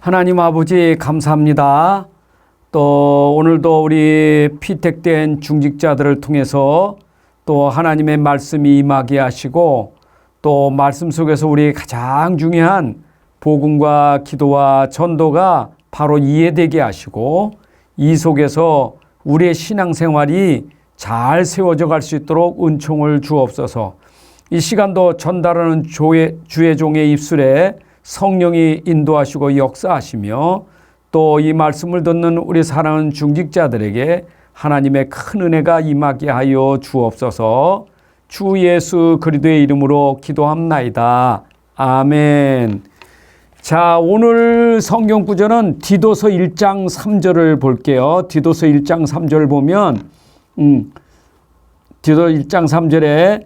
하나님 아버지 감사합니다. 또 오늘도 우리 피택된 중직자들을 통해서 또 하나님의 말씀이 임하게 하시고 또 말씀 속에서 우리 가장 중요한 복음과 기도와 전도가 바로 이해되게 하시고 이 속에서 우리의 신앙생활이 잘 세워져 갈 수 있도록 은총을 주옵소서. 이 시간도 전달하는 주의 종의 입술에 성령이 인도하시고 역사하시며 또 이 말씀을 듣는 우리 사랑하는 중직자들에게 하나님의 큰 은혜가 임하게 하여 주옵소서. 주 예수 그리스도의 이름으로 기도합나이다. 아멘. 자, 오늘 성경 구절은 디도서 1장 3절을 볼게요. 디도서 1장 3절을 보면 디도서 1장 3절에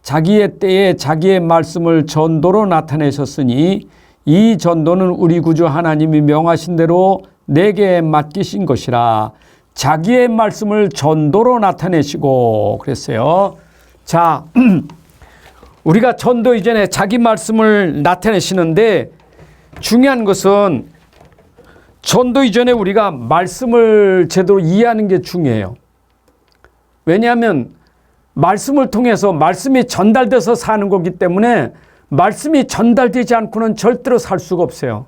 자기의 때에 자기의 말씀을 전도로 나타내셨으니 이 전도는 우리 구주 하나님이 명하신 대로 내게 맡기신 것이라. 자기의 말씀을 전도로 나타내시고 그랬어요. 자, 우리가 전도 이전에 자기 말씀을 나타내시는데 중요한 것은 전도 이전에 우리가 말씀을 제대로 이해하는 게 중요해요. 왜냐하면 말씀을 통해서 말씀이 전달돼서 사는 거기 때문에 말씀이 전달되지 않고는 절대로 살 수가 없어요.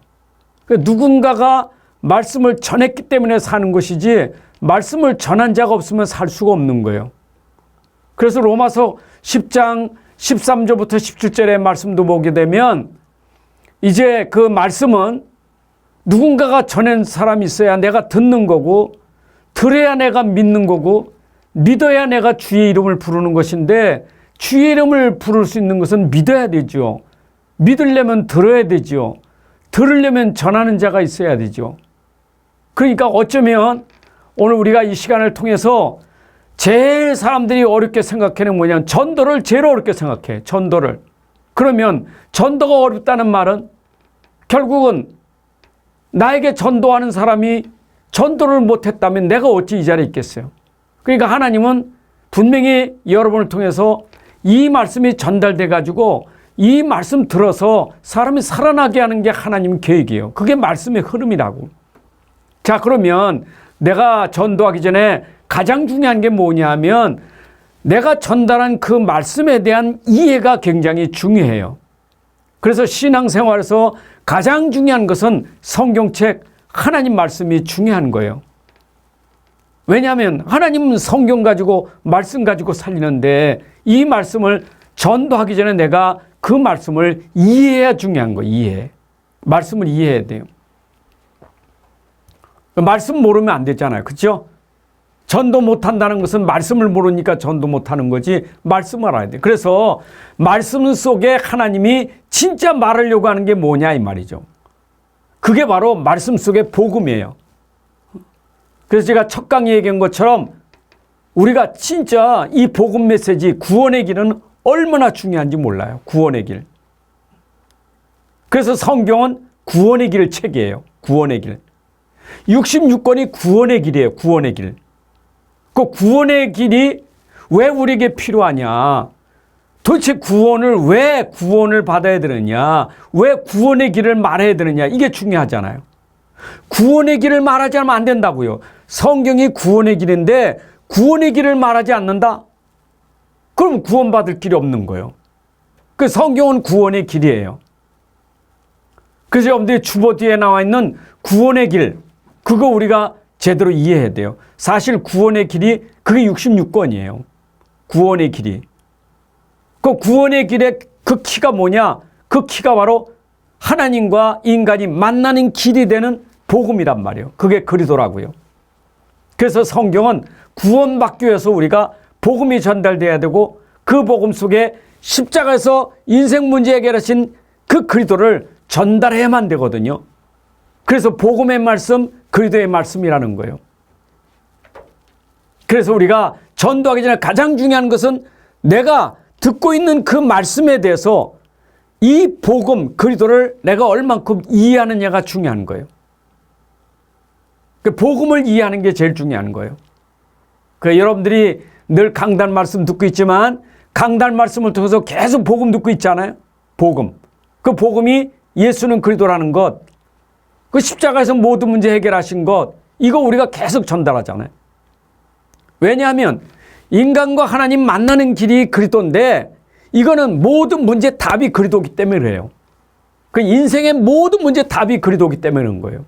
누군가가 말씀을 전했기 때문에 사는 것이지 말씀을 전한 자가 없으면 살 수가 없는 거예요. 그래서 로마서 10장 13절부터 17절의 말씀도 보게 되면 이제 그 말씀은 누군가가 전한 사람이 있어야 내가 듣는 거고 들어야 내가 믿는 거고 믿어야 내가 주의 이름을 부르는 것인데 주의 이름을 부를 수 있는 것은 믿어야 되죠. 믿으려면 들어야 되죠. 들으려면 전하는 자가 있어야 되죠. 그러니까 어쩌면 오늘 우리가 이 시간을 통해서 제일 사람들이 어렵게 생각하는 뭐냐면 전도를 제일 어렵게 생각해. 전도를. 그러면 전도가 어렵다는 말은 결국은 나에게 전도하는 사람이 전도를 못했다면 내가 어찌 이 자리에 있겠어요. 그러니까 하나님은 분명히 여러분을 통해서 이 말씀이 전달돼 가지고 이 말씀 들어서 사람이 살아나게 하는 게 하나님 계획이에요. 그게 말씀의 흐름이라고. 자, 그러면 내가 전도하기 전에 가장 중요한 게 뭐냐면 내가 전달한 그 말씀에 대한 이해가 굉장히 중요해요. 그래서 신앙생활에서 가장 중요한 것은 성경책 하나님 말씀이 중요한 거예요. 왜냐하면 하나님은 성경 가지고 말씀 가지고 살리는데 이 말씀을 전도하기 전에 내가 그 말씀을 이해해야 중요한 거예요. 이해. 말씀을 이해해야 돼요. 말씀 모르면 안 되잖아요. 그렇죠? 전도 못한다는 것은 말씀을 모르니까 전도 못하는 거지 말씀을 알아야 돼요. 그래서 말씀 속에 하나님이 진짜 말하려고 하는 게 뭐냐 이 말이죠. 그게 바로 말씀 속의 복음이에요. 그래서 제가 첫 강의에 얘기한 것처럼 우리가 진짜 이 복음 메시지 구원의 길은 얼마나 중요한지 몰라요. 구원의 길. 그래서 성경은 구원의 길 책이에요. 구원의 길. 66권이 구원의 길이에요. 구원의 길. 그 구원의 길이 왜 우리에게 필요하냐? 도대체 왜 구원을 받아야 되느냐? 왜 구원의 길을 말해야 되느냐? 이게 중요하잖아요. 구원의 길을 말하지 않으면 안 된다고요. 성경이 구원의 길인데 구원의 길을 말하지 않는다? 그럼 구원받을 길이 없는 거예요. 그 성경은 구원의 길이에요. 그래서 여러분들이 주보 뒤에 나와 있는 구원의 길, 그거 우리가 제대로 이해해야 돼요. 사실 구원의 길이 그게 66권이에요. 구원의 길이. 그 구원의 길의 그 키가 뭐냐? 그 키가 바로 하나님과 인간이 만나는 길이 되는 복음이란 말이에요. 그게 그리스도라고요. 그래서 성경은 구원받기 위해서 우리가 복음이 전달돼야 되고 그 복음 속에 십자가에서 인생 문제 해결하신 그 그리스도를 전달해야만 되거든요. 그래서 복음의 말씀, 그리스도의 말씀이라는 거예요. 그래서 우리가 전도하기 전에 가장 중요한 것은 내가 듣고 있는 그 말씀에 대해서 이 복음, 그리스도를 내가 얼만큼 이해하느냐가 중요한 거예요. 그 복음을 이해하는 게 제일 중요한 거예요. 그 여러분들이 늘 강단 말씀 듣고 있지만 강단 말씀을 통해서 계속 복음 듣고 있잖아요. 복음. 그 복음이 예수는 그리스도라는 것, 그 십자가에서 모든 문제 해결하신 것, 이거 우리가 계속 전달하잖아요. 왜냐하면 인간과 하나님 만나는 길이 그리스도인데 이거는 모든 문제 답이 그리스도이기 때문에 그래요. 그 인생의 모든 문제 답이 그리스도이기 때문에 그런 거예요.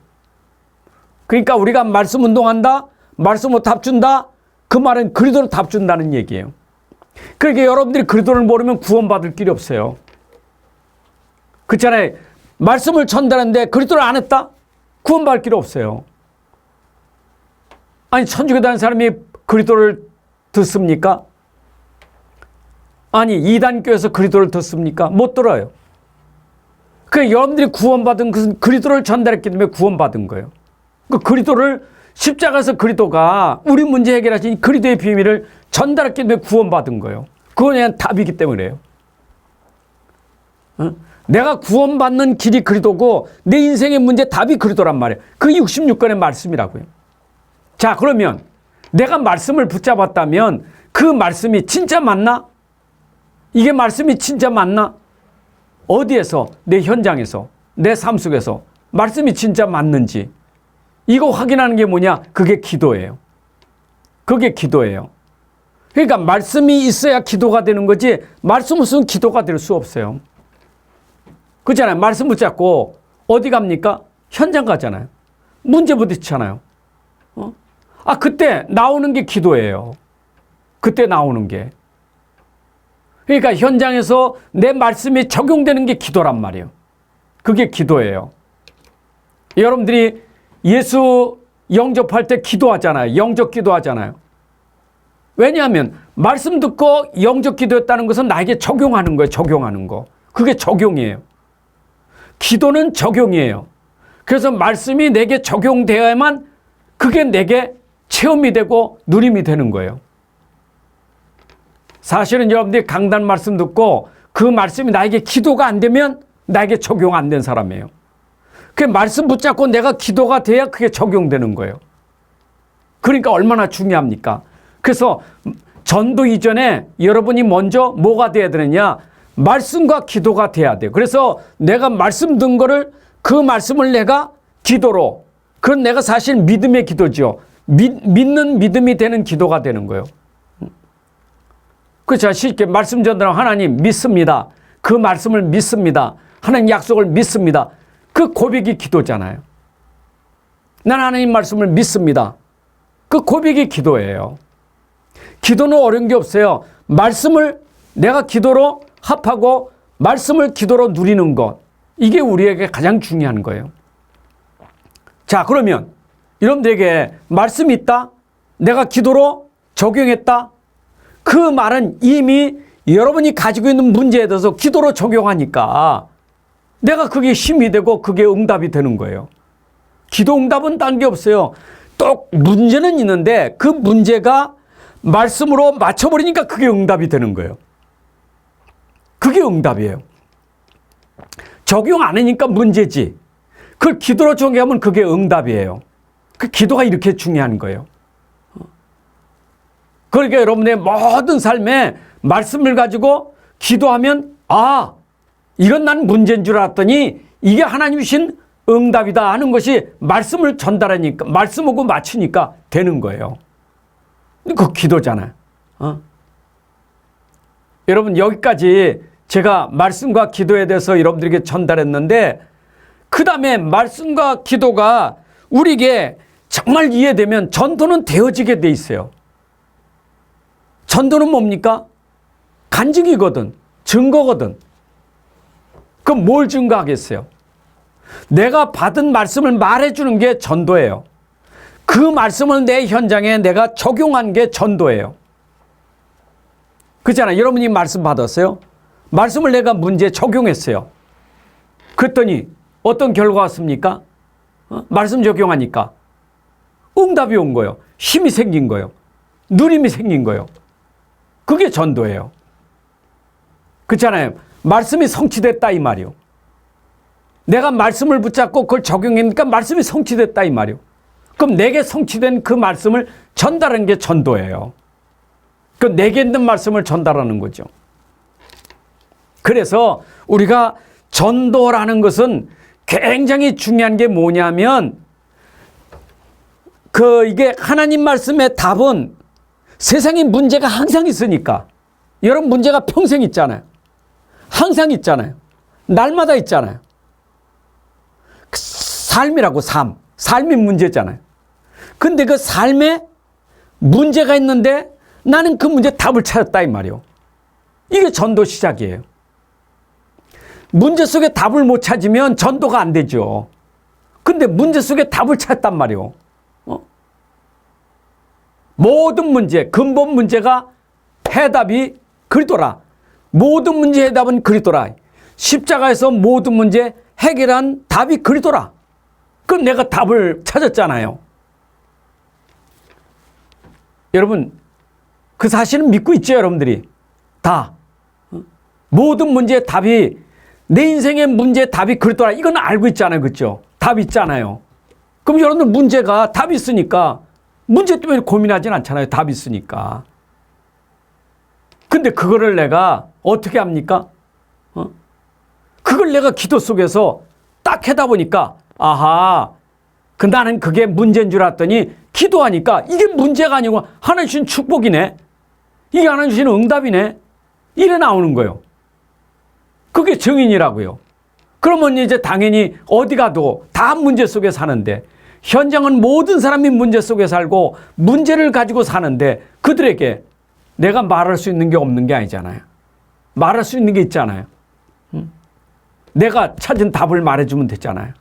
그러니까 우리가 말씀 운동한다, 말씀으로 답 준다, 그 말은 그리스도로 답 준다는 얘기예요. 그러니까 여러분들이 그리스도를 모르면 구원받을 길이 없어요. 그렇잖아요. 말씀을 전달하는데 그리스도를 안 했다? 구원받을 길이 없어요. 아니, 천주교 다니는 사람이 그리스도를 듣습니까? 아니, 이단교에서 그리스도를 듣습니까? 못 들어요. 그 여러분들이 구원받은 것은 그리스도를 전달했기 때문에 구원받은 거예요. 그 그리스도를 십자가에서 그리스도가 우리 문제 해결하신 그리스도의 비밀을 전달했기 때문에 구원받은 거예요. 그건 그냥 답이기 때문에 그래요. 내가 구원받는 길이 그리스도고 내 인생의 문제 답이 그리스도란 말이에요. 그 66권의 말씀이라고요. 자, 그러면 내가 말씀을 붙잡았다면 그 말씀이 진짜 맞나? 이게 말씀이 진짜 맞나? 어디에서? 내 현장에서, 내 삶 속에서 말씀이 진짜 맞는지 이거 확인하는 게 뭐냐? 그게 기도예요. 그게 기도예요. 그러니까 말씀이 있어야 기도가 되는 거지 말씀 없으면 기도가 될 수 없어요. 그렇잖아요. 말씀 붙잡고 어디 갑니까? 현장 가잖아요. 문제 부딪히잖아요. 그때 나오는 게 기도예요. 그때 나오는 게. 그러니까 현장에서 내 말씀이 적용되는 게 기도란 말이에요. 그게 기도예요. 여러분들이 예수 영접할 때 기도하잖아요. 영접 기도하잖아요. 왜냐하면 말씀 듣고 영접 기도했다는 것은 나에게 적용하는 거예요. 적용하는 거. 그게 적용이에요. 기도는 적용이에요. 그래서 말씀이 내게 적용되어야만 그게 내게 체험이 되고 누림이 되는 거예요. 사실은 여러분들이 강단 말씀 듣고 그 말씀이 나에게 기도가 안 되면 나에게 적용 안 된 사람이에요. 그 말씀 붙잡고 내가 기도가 돼야 그게 적용되는 거예요. 그러니까 얼마나 중요합니까? 그래서 전도 이전에 여러분이 먼저 뭐가 돼야 되느냐? 말씀과 기도가 돼야 돼요. 그래서 내가 말씀 든 거를 그 말씀을 내가 기도로, 그건 내가 사실 믿음의 기도죠. 믿는 믿음이 되는 기도가 되는 거예요. 그렇죠. 쉽게 말씀 전달하면 하나님 믿습니다. 그 말씀을 믿습니다. 하나님 약속을 믿습니다. 그 고백이 기도잖아요. 난 하나님 말씀을 믿습니다. 그 고백이 기도예요. 기도는 어려운 게 없어요. 말씀을 내가 기도로 합하고 말씀을 기도로 누리는 것. 이게 우리에게 가장 중요한 거예요. 자, 그러면 여러분들에게 말씀이 있다? 내가 기도로 적용했다? 그 말은 이미 여러분이 가지고 있는 문제에 대해서 기도로 적용하니까 내가 그게 힘이 되고 그게 응답이 되는 거예요. 기도 응답은 딴 게 없어요. 또 문제는 있는데 그 문제가 말씀으로 맞춰버리니까 그게 응답이 되는 거예요. 그게 응답이에요. 적용 안 하니까 문제지. 그걸 기도로 적용하면 그게 응답이에요. 그 기도가 이렇게 중요한 거예요. 그러니까 여러분의 모든 삶에 말씀을 가지고 기도하면 이건 난 문제인 줄 알았더니 이게 하나님이 주신 응답이다 하는 것이 말씀을 전달하니까 말씀하고 맞추니까 되는 거예요. 그 기도잖아요. 여러분 여기까지 제가 말씀과 기도에 대해서 여러분들에게 전달했는데 그 다음에 말씀과 기도가 우리에게 정말 이해되면 전도는 되어지게 돼 있어요. 전도는 뭡니까? 간증이거든. 증거거든. 그럼 뭘 증거하겠어요? 내가 받은 말씀을 말해주는 게 전도예요. 그 말씀을 내 현장에 내가 적용한 게 전도예요. 그렇잖아요. 여러분이 말씀 받았어요. 말씀을 내가 문제에 적용했어요. 그랬더니 어떤 결과가 왔습니까? 말씀 적용하니까 응답이 온 거예요. 힘이 생긴 거예요. 누림이 생긴 거예요. 그게 전도예요. 그렇잖아요. 말씀이 성취됐다 이 말이요. 내가 말씀을 붙잡고 그걸 적용하니까 말씀이 성취됐다 이 말이요. 그럼 내게 성취된 그 말씀을 전달하는 게 전도예요. 내게 있는 말씀을 전달하는 거죠. 그래서 우리가 전도라는 것은 굉장히 중요한 게 뭐냐면 이게 하나님 말씀의 답은 세상에 문제가 항상 있으니까. 여러분 문제가 평생 있잖아요. 항상 있잖아요. 날마다 있잖아요. 삶이라고 삶이 문제잖아요. 근데 그 삶에 문제가 있는데 나는 그 문제 답을 찾았다 이 말이요. 이게 전도 시작이에요. 문제 속에 답을 못 찾으면 전도가 안 되죠. 근데 문제 속에 답을 찾았단 말이요. 모든 문제, 근본 문제가 해답이 그리스도라. 모든 문제 해답은 그리스도라. 십자가에서 모든 문제 해결한 답이 그리스도라. 그럼 내가 답을 찾았잖아요. 여러분 그 사실은 믿고 있죠, 여러분들이. 다. 모든 문제의 답이, 내 인생의 문제의 답이 그리스도라. 이건 알고 있잖아요. 그렇죠? 답이 있잖아요. 그럼 여러분들 문제가 답이 있으니까 문제 때문에 고민하진 않잖아요. 답이 있으니까. 근데 그거를 내가 어떻게 합니까? 그걸 내가 기도 속에서 딱 해다 보니까 아하, 나는 그게 문제인 줄 알았더니 기도하니까 이게 문제가 아니고 하나님 주신 축복이네. 이게 하나님 주신 응답이네. 이래 나오는 거예요. 그게 증인이라고요. 그러면 이제 당연히 어디 가도 다 문제 속에 사는데, 현장은 모든 사람이 문제 속에 살고 문제를 가지고 사는데 그들에게 내가 말할 수 있는 게 없는 게 아니잖아요. 말할 수 있는 게 있잖아요. 내가 찾은 답을 말해주면 되잖아요.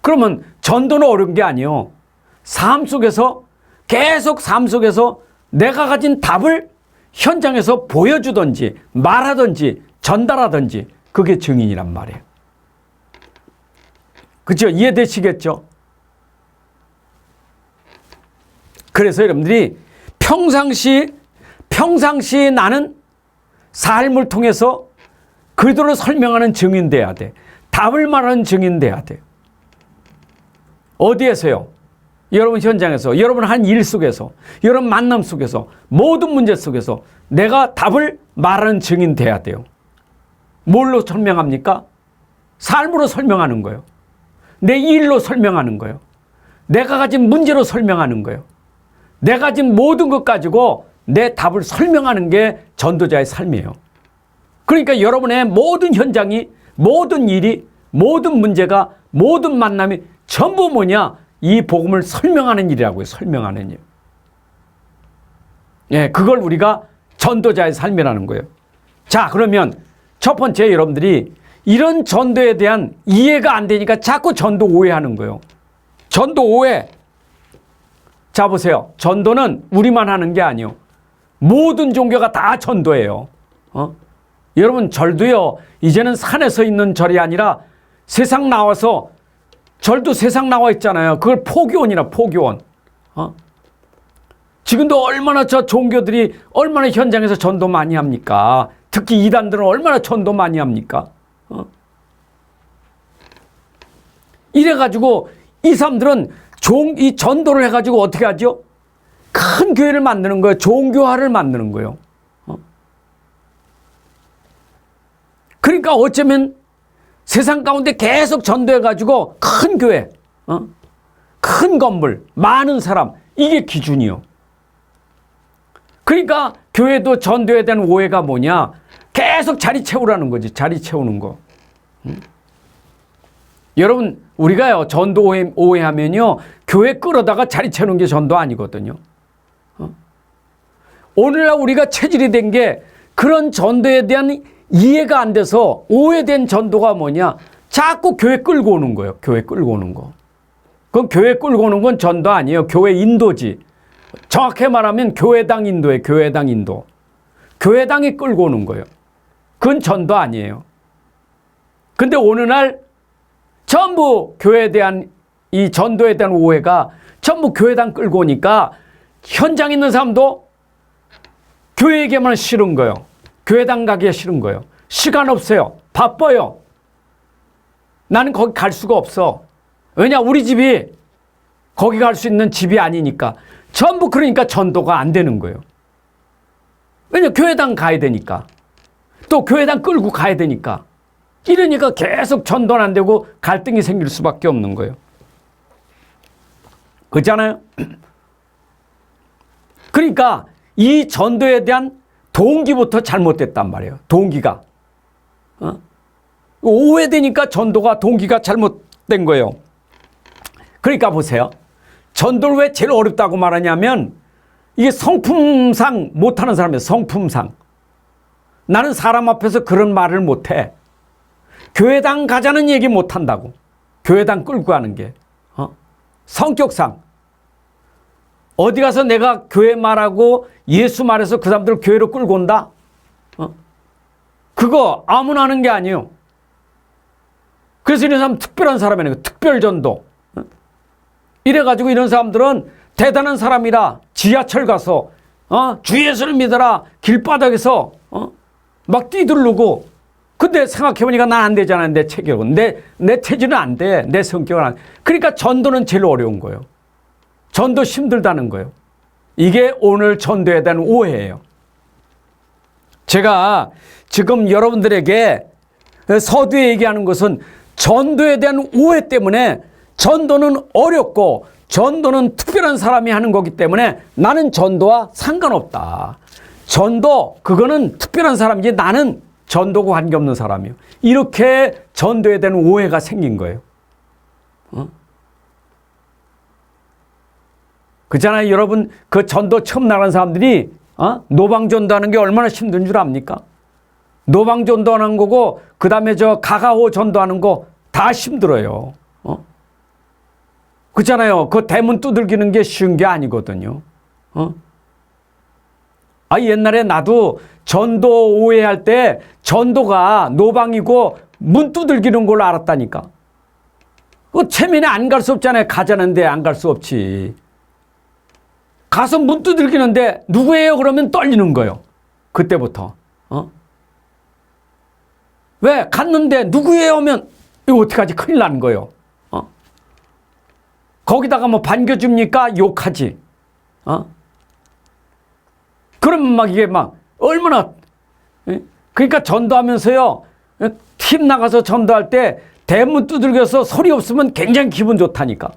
그러면 전도는 어려운 게 아니에요. 삶 속에서 계속 삶 속에서 내가 가진 답을 현장에서 보여주든지 말하든지 전달하든지 그게 증인이란 말이에요. 그렇죠? 이해되시겠죠? 그래서 여러분들이 평상시 나는 삶을 통해서 그리스도를 설명하는 증인 돼야 돼. 답을 말하는 증인 돼야 돼. 어디에서요? 여러분 현장에서, 여러분 한 일 속에서, 여러분 만남 속에서, 모든 문제 속에서 내가 답을 말하는 증인 돼야 돼요. 뭘로 설명합니까? 삶으로 설명하는 거예요. 내 일로 설명하는 거예요. 내가 가진 문제로 설명하는 거예요. 내가 가진 모든 것 가지고 내 답을 설명하는 게 전도자의 삶이에요. 그러니까 여러분의 모든 현장이, 모든 일이, 모든 문제가, 모든 만남이 전부 뭐냐? 이 복음을 설명하는 일이라고요. 설명하는 일. 예, 그걸 우리가 전도자의 삶이라는 거예요. 자, 그러면 첫 번째, 여러분들이 이런 전도에 대한 이해가 안 되니까 자꾸 전도 오해하는 거예요. 전도 오해. 자, 보세요. 전도는 우리만 하는 게 아니에요. 모든 종교가 다 전도예요. 여러분, 절도요, 이제는 산에서 있는 절이 아니라 세상 나와서, 절도 세상 나와 있잖아요. 그걸 포교원이라, 포교원. 지금도 얼마나 저 종교들이 얼마나 현장에서 전도 많이 합니까? 특히 이단들은 얼마나 전도 많이 합니까? 이래가지고 이 사람들은 이 전도를 해가지고 어떻게 하죠? 큰 교회를 만드는 거예요. 종교화를 만드는 거예요. 그러니까 어쩌면 세상 가운데 계속 전도해가지고 큰 교회, 큰 건물, 많은 사람, 이게 기준이요. 그러니까 교회도 전도에 대한 오해가 뭐냐? 계속 자리 채우라는 거지. 자리 채우는 거. 여러분, 우리가요, 전도 오해하면요, 교회 끌어다가 자리 채우는 게 전도 아니거든요. 오늘날 우리가 체질이 된 게 그런 전도에 대한 이해가 안 돼서 오해된 전도가 뭐냐? 자꾸 교회 끌고 오는 거예요. 교회 끌고 오는 거. 그럼 교회 끌고 오는 건 전도 아니에요. 교회 인도지. 정확히 말하면 교회당 인도예요. 교회당 인도. 교회당이 끌고 오는 거예요. 그건 전도 아니에요. 근데 오늘날 전부 교회에 대한 이 전도에 대한 오해가 전부 교회당 끌고 오니까 현장에 있는 사람도 교회에게만 싫은 거예요. 교회당 가기가 싫은 거예요. 시간 없어요. 바빠요. 나는 거기 갈 수가 없어. 왜냐? 우리 집이 거기 갈 수 있는 집이 아니니까. 전부 그러니까 전도가 안 되는 거예요. 왜냐? 교회당 가야 되니까. 또 교회당 끌고 가야 되니까. 이러니까 계속 전도는 안 되고 갈등이 생길 수밖에 없는 거예요. 그렇잖아요? 그러니까 이 전도에 대한 동기부터 잘못됐단 말이에요. 동기가. 오해되니까 전도가 동기가 잘못된 거예요. 그러니까 보세요. 전도를 왜 제일 어렵다고 말하냐면 이게 성품상 못하는 사람이에요. 성품상. 나는 사람 앞에서 그런 말을 못해. 교회당 가자는 얘기 못한다고. 교회당 끌고 가는 게. 성격상. 어디 가서 내가 교회 말하고 예수 말해서 그 사람들을 교회로 끌고 온다? 그거 아무나 하는 게 아니에요. 그래서 이런 사람 특별한 사람이에요. 특별전도. 이래가지고 이런 사람들은 대단한 사람이라 지하철 가서 주 예수를 믿어라 길바닥에서 막 뛰두르고 근데 생각해보니까 난 안 되잖아. 내 체격은. 내 체질은 안 돼. 내 성격은 안 돼. 그러니까 전도는 제일 어려운 거예요. 전도 힘들다는 거예요. 이게 오늘 전도에 대한 오해예요. 제가 지금 여러분들에게 서두에 얘기하는 것은 전도에 대한 오해 때문에 전도는 어렵고 전도는 특별한 사람이 하는 거기 때문에 나는 전도와 상관없다. 전도 그거는 특별한 사람이지 나는 전도고 관계없는 사람이에요. 이렇게 전도에 대한 오해가 생긴 거예요. 그렇잖아요. 여러분 그 전도 처음 나간 사람들이 노방전도하는 게 얼마나 힘든 줄 압니까? 노방전도하는 거고 그 다음에 저 가가호 전도하는 거 다 힘들어요. 그렇잖아요. 그 대문 두들기는 게 쉬운 게 아니거든요. 옛날에 나도 전도 오해할 때 전도가 노방이고 문 두들기는 걸로 알았다니까. 그 체면에 안 갈 수 없잖아요. 가자는데 안 갈 수 없지. 가서 문 두들기는데 누구예요? 그러면 떨리는 거예요. 그때부터. 왜? 갔는데 누구예요? 하면 이거 어떡하지? 큰일 나는 거예요. 거기다가 뭐 반겨줍니까? 욕하지. 그러면 막 이게 막 얼마나 그러니까 전도하면서요. 팀 나가서 전도할 때 대문 두들겨서 소리 없으면 굉장히 기분 좋다니까.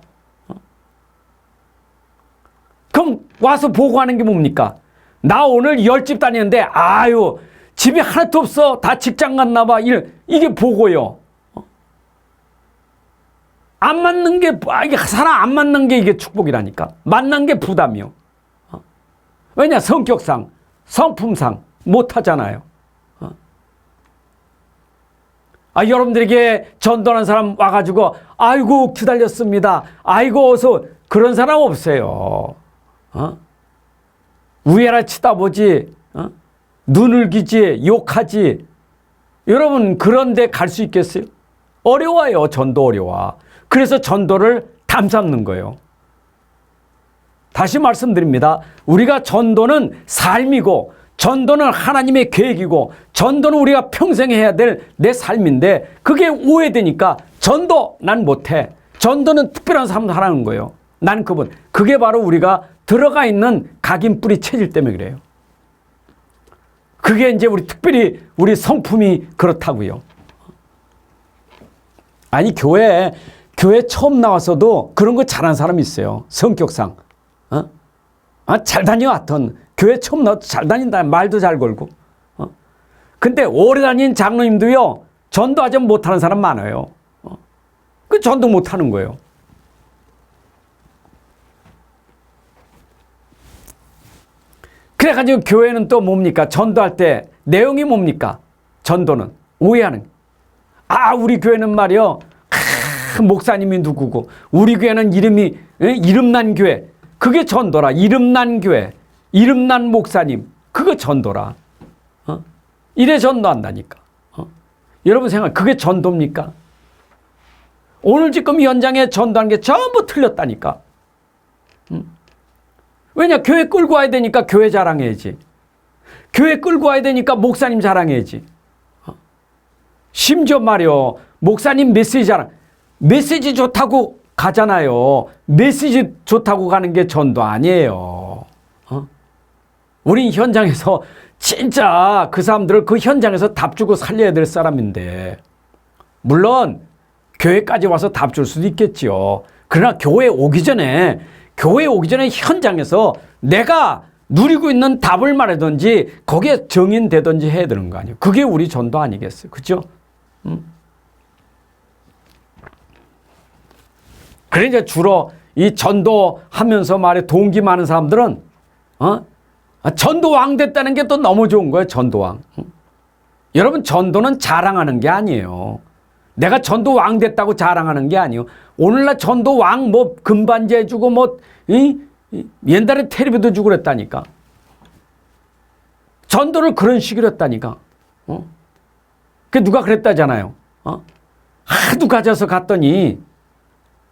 그럼 와서 보고하는 게 뭡니까? 나 오늘 10집 다니는데 아유 집이 하나도 없어. 다 직장 갔나 봐. 이게 보고요. 안 맞는 게 이게 사람 안 맞는 게 이게 축복이라니까. 만난 게 부담이요. 왜냐? 성격상, 성품상 못하잖아요. 여러분들에게 전도하는 사람 와가지고 아이고 기다렸습니다. 아이고 어서 그런 사람 없어요. 위에라 치다보지, 눈을 기지, 욕하지. 여러분 그런 데 갈 수 있겠어요? 어려워요. 전도 어려워. 그래서 전도를 담잡는 거예요. 다시 말씀드립니다. 우리가 전도는 삶이고 전도는 하나님의 계획이고 전도는 우리가 평생 해야 될 내 삶인데 그게 오해되니까 전도 난 못해. 전도는 특별한 사람도 하라는 거예요. 난 그분. 그게 바로 우리가 들어가 있는 각인뿌리 체질 때문에 그래요. 그게 이제 우리 특별히 우리 성품이 그렇다고요. 아니 교회 처음 나와서도 그런 거 잘하는 사람이 있어요. 성격상. 잘 다녀왔던 교회 처음 나와도 잘 다닌다. 말도 잘 걸고. 근데 오래 다닌 장로님도요. 전도하지 못하는 사람 많아요. 그 전도 못하는 거예요. 그래가지고 교회는 또 뭡니까? 전도할 때 내용이 뭡니까? 전도는 오해하는. 우리 교회는 말이요. 목사님이 누구고 우리 교회는 이름난 교회. 그게 전도라. 이름난 교회. 이름난 목사님. 그거 전도라. 이래 전도한다니까. 여러분 생각 그게 전도입니까? 오늘 지금 현장에 전도한 게 전부 틀렸다니까. 왜냐? 교회 끌고 와야 되니까 교회 자랑해야지. 교회 끌고 와야 되니까 목사님 자랑해야지. 심지어 말이요. 목사님 메시지 자랑. 메시지 좋다고 가잖아요. 메시지 좋다고 가는 게 전도 아니에요. 우린 현장에서 진짜 그 사람들을 그 현장에서 답 주고 살려야 될 사람인데 물론 교회까지 와서 답 줄 수도 있겠지요. 그러나 교회 오기 전에 현장에서 내가 누리고 있는 답을 말하든지 거기에 정인되든지 해야 되는 거 아니에요. 그게 우리 전도 아니겠어요. 그렇죠? 그래 이제 주로 이 전도하면서 말에 동기 많은 사람들은 전도왕 됐다는 게 또 너무 좋은 거예요. 전도왕. 여러분 전도는 자랑하는 게 아니에요. 내가 전도왕 됐다고 자랑하는 게 아니에요. 오늘날 전도왕 뭐 금반지 해주고 뭐 옛날에 텔레비도 주고 그랬다니까. 전도를 그런 식으로 했다니까. 그 누가 그랬다잖아요. 하도 가져서 갔더니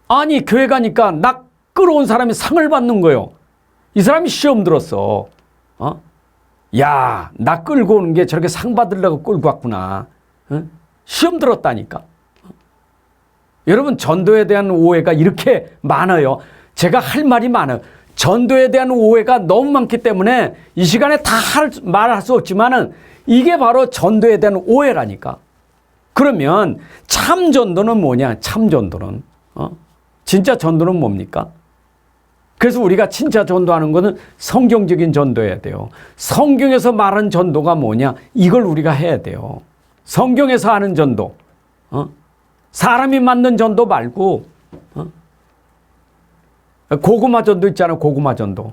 아니 교회 가니까 나 끌어온 사람이 상을 받는 거예요. 이 사람이 시험 들었어. 야, 나 끌고 오는 게 저렇게 상 받으려고 끌고 왔구나. 시험 들었다니까. 여러분 전도에 대한 오해가 이렇게 많아요. 제가 할 말이 많아요. 전도에 대한 오해가 너무 많기 때문에 이 시간에 다 말할 수 없지만은 이게 바로 전도에 대한 오해라니까. 그러면 참 전도는 뭐냐? 참 전도는 진짜 전도는 뭡니까? 그래서 우리가 진짜 전도하는 것은 성경적인 전도해야 돼요. 성경에서 말하는 전도가 뭐냐? 이걸 우리가 해야 돼요. 성경에서 하는 전도. 사람이 만든 전도 말고 고구마 전도 있잖아요. 고구마 전도.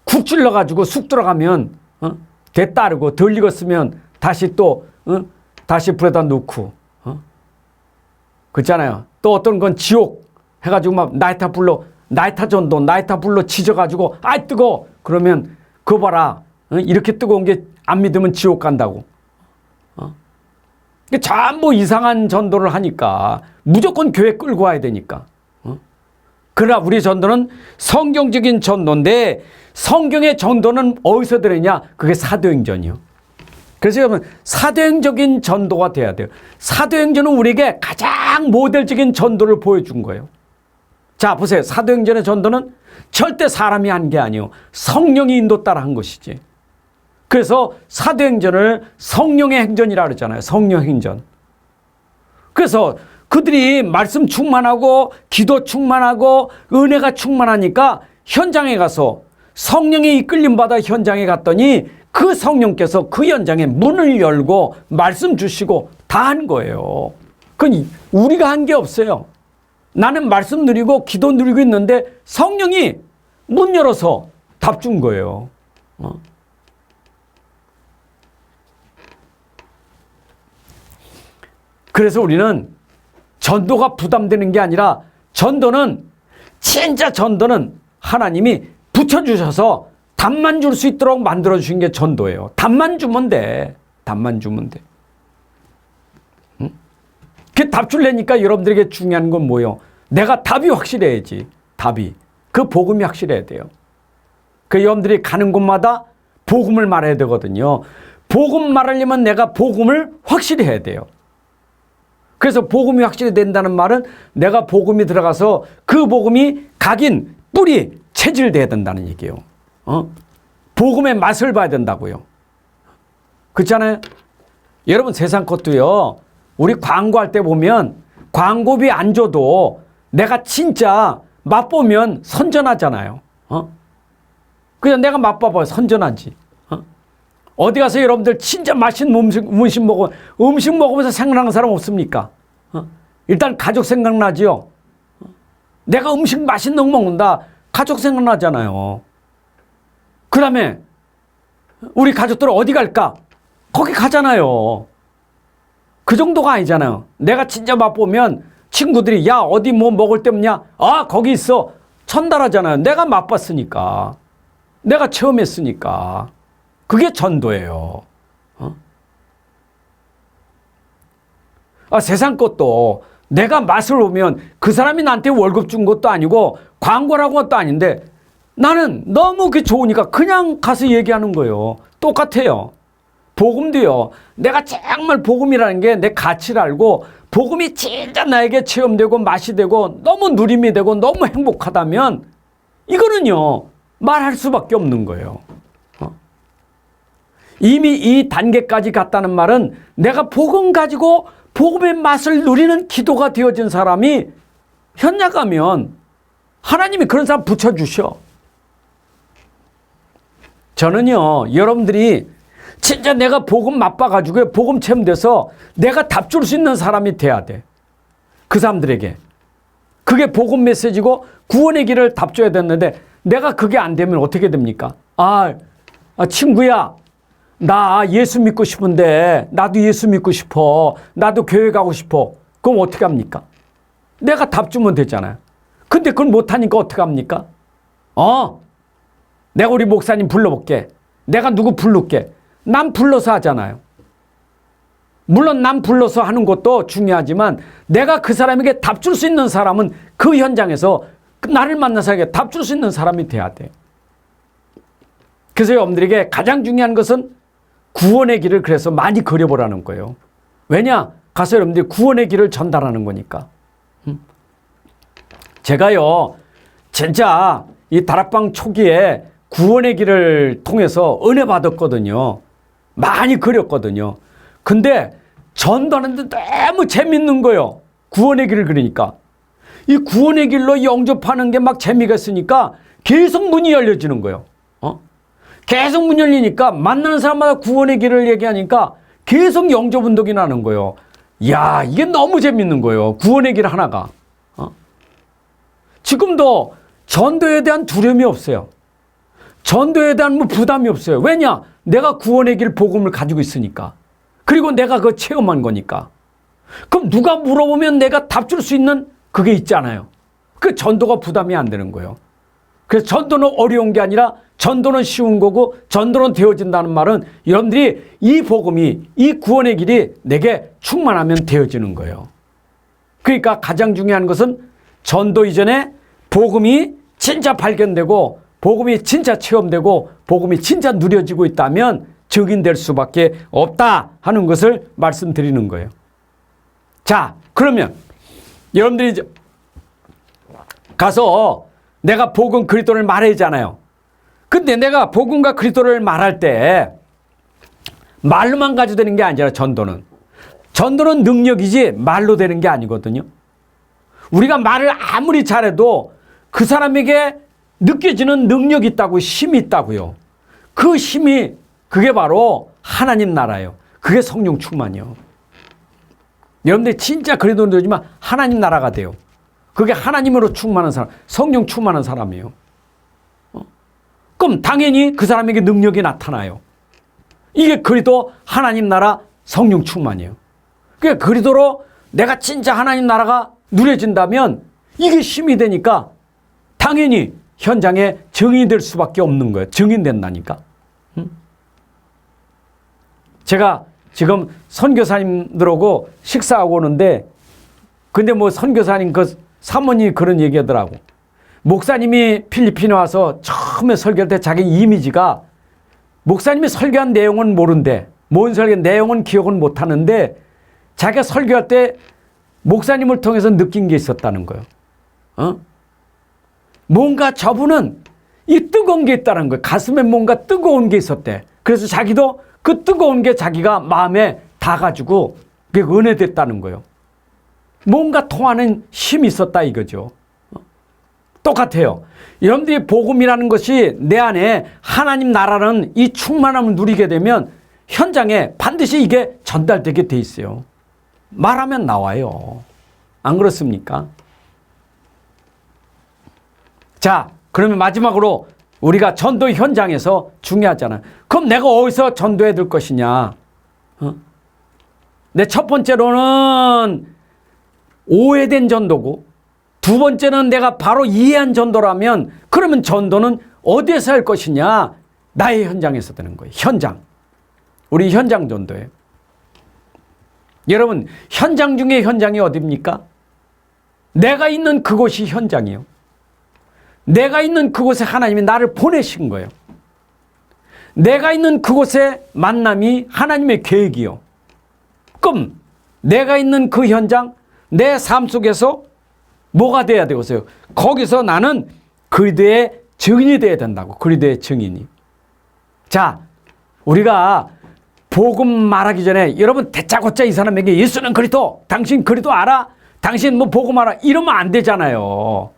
쿡 찔러가지고 쑥 들어가면 대 따르고 덜 익었으면 다시 또 다시 불에다 넣고 그렇잖아요. 또 어떤 건 지옥 해가지고 막 나이타 전도 나이타 불로 치져가지고 아이 뜨거 그러면 그거 봐라 이렇게 뜨거운 게 안 믿으면 지옥 간다고. 전부 이상한 전도를 하니까 무조건 교회 끌고 와야 되니까. 그러나 우리 전도는 성경적인 전도인데 성경의 전도는 어디서 들었냐? 그게 사도행전이요. 그래서 여러분 사도행적인 전도가 돼야 돼요. 사도행전은 우리에게 가장 모델적인 전도를 보여준 거예요. 자 보세요. 사도행전의 전도는 절대 사람이 한 게 아니에요. 성령이 인도 따라 한 것이지. 그래서 사도행전을 성령의 행전이라 그러잖아요. 성령 행전. 그래서 그들이 말씀 충만하고 기도 충만하고 은혜가 충만하니까 현장에 가서 성령의 이끌림 받아 현장에 갔더니 그 성령께서 그 현장에 문을 열고 말씀 주시고 다 한 거예요. 그건 우리가 한 게 없어요. 나는 말씀 누리고 기도 누리고 있는데 성령이 문 열어서 답 준 거예요. 그래서 우리는 전도가 부담되는 게 아니라 진짜 전도는 하나님이 붙여주셔서 답만 줄 수 있도록 만들어주신 게 전도예요. 답만 주면 돼. 답만 주면 돼. 그 답 줄래니까 여러분들에게 중요한 건 뭐예요? 내가 답이 확실해야지. 답이. 그 복음이 확실해야 돼요. 그 여러분들이 가는 곳마다 복음을 말해야 되거든요. 복음 말하려면 내가 복음을 확실히 해야 돼요. 그래서 복음이 확실히 된다는 말은 내가 복음이 들어가서 그 복음이 각인, 뿌리, 체질돼야 된다는 얘기예요. 복음의 맛을 봐야 된다고요. 그렇잖아요? 여러분 세상 것도요. 우리 광고할 때 보면 광고비 안 줘도 내가 진짜 맛보면 선전하잖아요. 그냥 내가 맛봐봐요. 선전하지. 어디 가서 여러분들 진짜 맛있는 음식 먹으면서 생각나는 사람 없습니까? 일단 가족 생각나지요. 내가 음식 맛있는 거 먹는다. 가족 생각나잖아요. 그 다음에 우리 가족들 어디 갈까? 거기 가잖아요. 그 정도가 아니잖아요. 내가 진짜 맛보면 친구들이 야 어디 뭐 먹을 데 없냐? 아 거기 있어. 전달하잖아요. 내가 맛봤으니까. 내가 체험했으니까. 그게 전도예요. 세상 것도 내가 맛을 보면 그 사람이 나한테 월급 준 것도 아니고 광고라고 것도 아닌데 나는 너무 그게 좋으니까 그냥 가서 얘기하는 거예요. 똑같아요. 복음도요. 내가 정말 복음이라는 게 내 가치를 알고 복음이 진짜 나에게 체험되고 맛이 되고 너무 누림이 되고 너무 행복하다면 이거는요. 말할 수밖에 없는 거예요. 이미 이 단계까지 갔다는 말은 내가 복음 가지고 복음의 맛을 누리는 기도가 되어진 사람이 현장 가면 하나님이 그런 사람 붙여주셔. 저는요, 여러분들이 진짜 내가 복음 맛봐가지고 복음 체험돼서 내가 답 줄 수 있는 사람이 돼야 돼. 그 사람들에게. 그게 복음 메시지고 구원의 길을 답 줘야 되는데 내가 그게 안 되면 어떻게 됩니까? 친구야, 나 예수 믿고 싶은데 나도 예수 믿고 싶어. 나도 교회 가고 싶어. 그럼 어떻게 합니까? 내가 답 주면 되잖아요. 근데 그걸 못하니까 어떻게 합니까? 내가 우리 목사님 불러볼게. 내가 누구 부를게. 남 불러서 하잖아요. 물론 남 불러서 하는 것도 중요하지만 내가 그 사람에게 답 줄 수 있는 사람은 그 현장에서 나를 만난 사람에게 답 줄 수 있는 사람이 돼야 돼. 그래서 여러분들에게 가장 중요한 것은 구원의 길을 그래서 많이 그려보라는 거예요. 왜냐? 가서 여러분들이 구원의 길을 전달하는 거니까. 제가요, 진짜 이 다락방 초기에 구원의 길을 통해서 은혜 받았거든요. 많이 그렸거든요. 근데 전도하는데 너무 재밌는 거예요. 구원의 길을 그리니까. 이 구원의 길로 영접하는 게 막 재미가 있으니까 계속 문이 열려지는 거예요. 계속 문 열리니까 만나는 사람마다 구원의 길을 얘기하니까 계속 영접 운동이 나는 거예요. 이야, 이게 너무 재밌는 거예요. 구원의 길 하나가. 지금도 전도에 대한 두려움이 없어요. 전도에 대한 부담이 없어요. 왜냐? 내가 구원의 길 복음을 가지고 있으니까. 그리고 내가 그거 체험한 거니까. 그럼 누가 물어보면 내가 답 줄 수 있는 그게 있잖아요. 그 전도가 부담이 안 되는 거예요. 그래서 전도는 어려운 게 아니라 전도는 쉬운 거고 전도는 되어진다는 말은 여러분들이 이 복음이, 이 구원의 길이 내게 충만하면 되어지는 거예요. 그러니까 가장 중요한 것은 전도 이전에 복음이 진짜 발견되고 복음이 진짜 체험되고 복음이 진짜 누려지고 있다면 증인될 수밖에 없다 하는 것을 말씀드리는 거예요. 자, 그러면 여러분들이 이제 가서 내가 복음 그리스도를 말하잖아요. 근데 내가 복음과 그리스도를 말할 때 말로만 가지고 되는 게 아니라 전도는 능력이지 말로 되는 게 아니거든요. 우리가 말을 아무리 잘해도 그 사람에게 느껴지는 능력이 있다고, 힘이 있다고요. 그 힘이 그게 바로 하나님 나라예요. 그게 성령 충만이요. 여러분들 진짜 그래도 되지만 하나님 나라가 돼요. 그게 하나님으로 충만한 사람, 성령 충만한 사람이에요. 그럼 당연히 그 사람에게 능력이 나타나요. 이게 그리도 하나님 나라 성령 충만이에요. 그게 그리도로 내가 진짜 하나님 나라가 누려진다면 이게 힘이 되니까 당연히 현장에 증인이 될 수밖에 없는 거예요. 증인된다니까. 제가 지금 선교사님들하고 식사하고 오는데 근데 선교사님 그 사모님이 그런 얘기 하더라고. 목사님이 필리핀에 와서 처음에 설교할 때 자기 이미지가 목사님이 설교한 내용은 모른대. 뭔 설교 내용은 기억은 못하는데 자기가 설교할 때 목사님을 통해서 느낀 게 있었다는 거예요. 뭔가 저분은 이 뜨거운 게 있다는 거예요. 가슴에 뭔가 뜨거운 게 있었대. 그래서 자기도 그 뜨거운 게 자기가 마음에 닿아가지고 그게 은혜됐다는 거예요. 뭔가 통하는 힘이 있었다 이거죠. 똑같아요. 여러분들이 복음이라는 것이 내 안에 하나님 나라는 이 충만함을 누리게 되면 현장에 반드시 이게 전달되게 돼 있어요. 말하면 나와요. 안 그렇습니까? 자, 그러면 마지막으로 우리가 전도 현장에서 중요하잖아요. 그럼 내가 어디서 전도해야 될 것이냐? 내 첫 번째로는 오해된 전도고 두 번째는 내가 바로 이해한 전도라면 그러면 전도는 어디에서 할 것이냐? 나의 현장에서 되는 거예요. 현장. 우리 현장 전도예요. 여러분, 현장 중에 현장이 어디입니까? 내가 있는 그곳이 현장이요. 내가 있는 그곳에 하나님이 나를 보내신 거예요. 내가 있는 그곳의 만남이 하나님의 계획이요. 그럼 내가 있는 그 현장, 내 삶 속에서 뭐가 돼야 되겠어요? 거기서 나는 그리스도의 증인이 돼야 된다고. 그리스도의 증인이. 자, 우리가 복음 말하기 전에 여러분 대짜고짜 이 사람에게 예수는 그리스도, 당신 그리스도 알아? 당신 뭐 복음 알아? 이러면 안 되잖아요.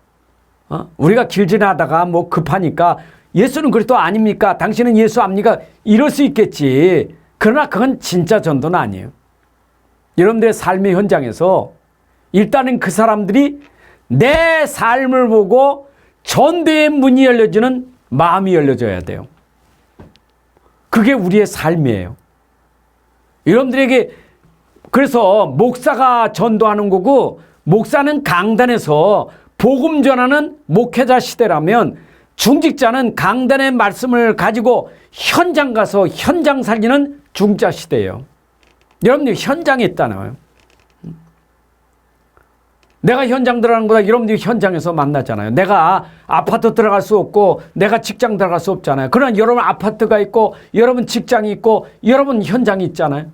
우리가 길 지나다가 뭐 급하니까 예수는 그리스도 아닙니까? 당신은 예수 압니까? 이럴 수 있겠지. 그러나 그건 진짜 전도는 아니에요. 여러분들의 삶의 현장에서 일단은 그 사람들이 내 삶을 보고 전도의 문이 열려지는 마음이 열려져야 돼요. 그게 우리의 삶이에요. 여러분들에게 그래서 목사가 전도하는 거고 목사는 강단에서 복음 전하는 목회자 시대라면 중직자는 강단의 말씀을 가지고 현장 가서 현장 살리는 중자 시대예요. 여러분들 현장에 있다나요? 내가 현장 들어가는 것보다 여러분들이 현장에서 만나잖아요. 내가 아파트 들어갈 수 없고 내가 직장 들어갈 수 없잖아요. 그러나 여러분 아파트가 있고 여러분 직장이 있고 여러분 현장이 있잖아요.